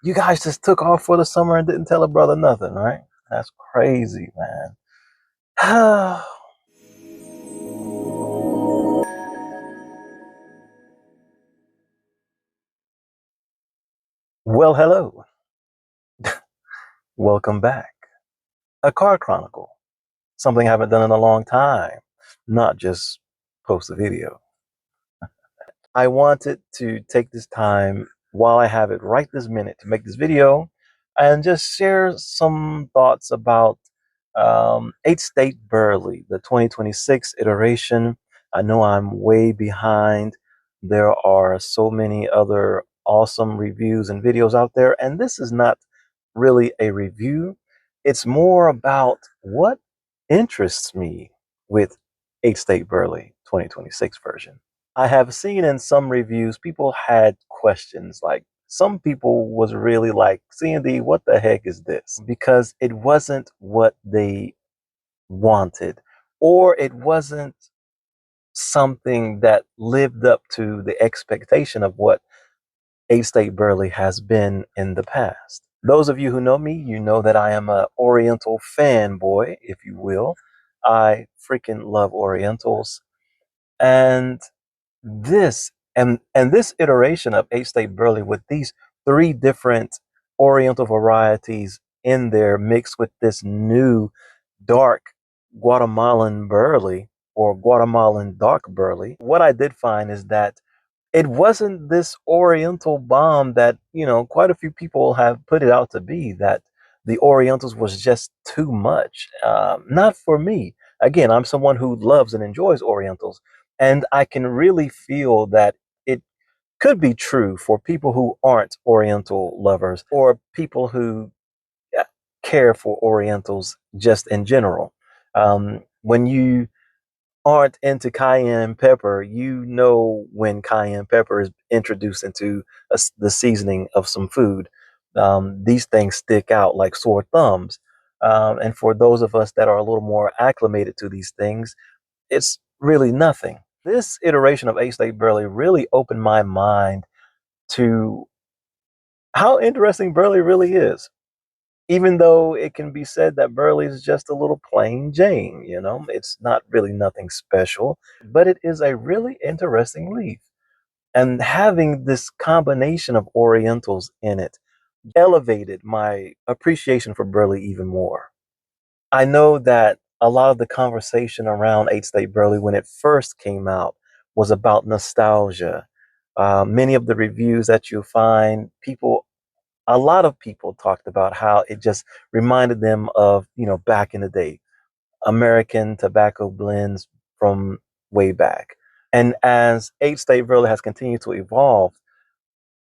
You guys just took off for the summer and didn't tell a brother nothing, right? That's crazy, man. Well, hello. Welcome back. A car chronicle. Something I haven't done in a long time. Not just post a video. I wanted to take this time while I have it right this minute to make this video and just share some thoughts about Eight State Burley, the 2026 iteration. I know I'm way behind. There are so many other awesome reviews and videos out there, and this is not really a review. It's more about what interests me with Eight State Burley 2026 version. I have seen in some reviews people had questions like some people was really like, C&D, what the heck is this? Because it wasn't what they wanted, or it wasn't something that lived up to the expectation of what Eight State Burley has been in the past. Those of you who know me, you know that I am a Oriental fanboy, if you will. I freaking love Orientals. And this iteration of Eight State Burley with these three different Oriental varieties in there mixed with this new dark Guatemalan Burley or Guatemalan dark Burley. What I did find is that it wasn't this Oriental bomb that, quite a few people have put it out to be, that the Orientals was just too much. Not for me. Again, I'm someone who loves and enjoys Orientals, and I can really feel that it could be true for people who aren't Oriental lovers or people who uh, care for Orientals just in general. When you aren't into cayenne pepper, you know when cayenne pepper is introduced into the seasoning of some food, these things stick out like sore thumbs. And for those of us that are a little more acclimated to these things, it's really nothing. This iteration of Eight State Burley really opened my mind to how interesting Burley really is. Even though it can be said that Burley is just a little plain Jane, it's not really nothing special, but it is a really interesting leaf. And having this combination of Orientals in it elevated my appreciation for Burley even more. I know that a lot of the conversation around Eight State Burley when it first came out was about nostalgia. Many of the reviews that you find, a lot of people talked about how it just reminded them of, back in the day, American tobacco blends from way back. And as Eight State Burley has continued to evolve,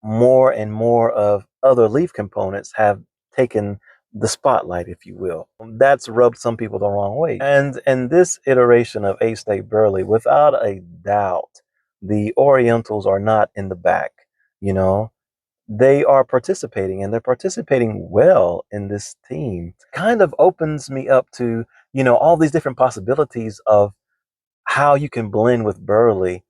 more and more of other leaf components have taken the spotlight, if you will. That's rubbed some people the wrong way. And in this iteration of Eight State Burley, without a doubt, the Orientals are not in the back, you know they are participating, and they're participating well in this team. Kind of opens me up to, all these different possibilities of how you can blend with Burley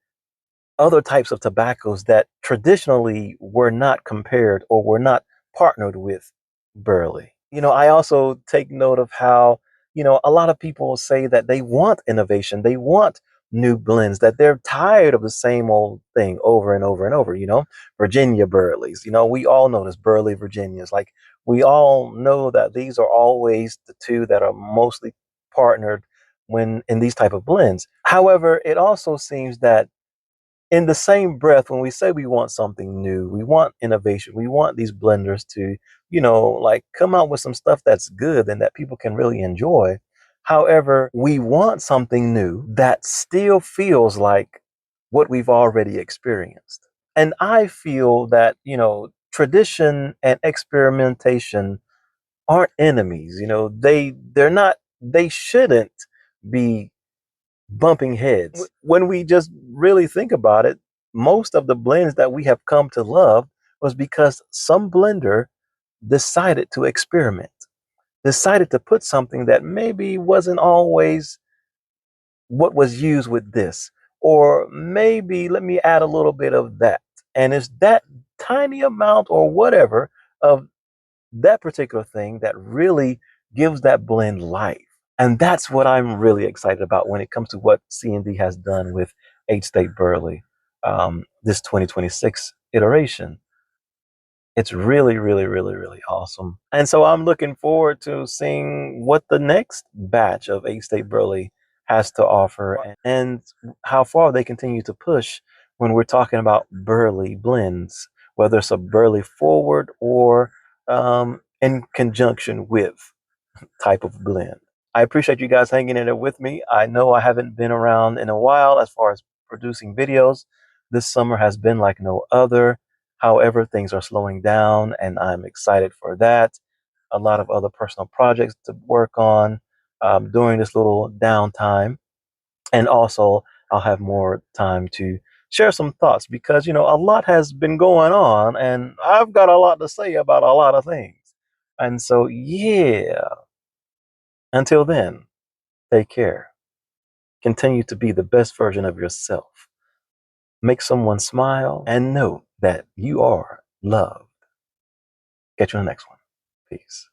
other types of tobaccos that traditionally were not compared or were not partnered with Burley. I also take note of how, a lot of people say that they want innovation, they want new blends, that they're tired of the same old thing over and over and over, Virginia Burleys. We all know this Burley Virginias. Like, we all know that these are always the two that are mostly partnered when in these type of blends. However, it also seems that in the same breath, when we say we want something new, we want innovation, we want these blenders to, like come out with some stuff that's good and that people can really enjoy. However, we want something new that still feels like what we've already experienced. And I feel that, tradition and experimentation aren't enemies. They shouldn't be bumping heads. When we just really think about it, most of the blends that we have come to love was because some blender decided to experiment, decided to put something that maybe wasn't always what was used with this, or maybe let me add a little bit of that. And it's that tiny amount or whatever of that particular thing that really gives that blend life. And that's what I'm really excited about when it comes to what C&D has done with Eight State Burley, this 2026 iteration. It's really, really, really, really awesome. And so I'm looking forward to seeing what the next batch of Eight State Burley has to offer and how far they continue to push when we're talking about Burley blends, whether it's a Burley forward or in conjunction with type of blend. I appreciate you guys hanging in there with me. I know I haven't been around in a while as far as producing videos. This summer has been like no other. However, things are slowing down, and I'm excited for that. A lot of other personal projects to work on during this little downtime. And also, I'll have more time to share some thoughts because, a lot has been going on, and I've got a lot to say about a lot of things. And so, yeah, until then, take care. Continue to be the best version of yourself. Make someone smile and know that you are loved. Catch you on the next one. Peace.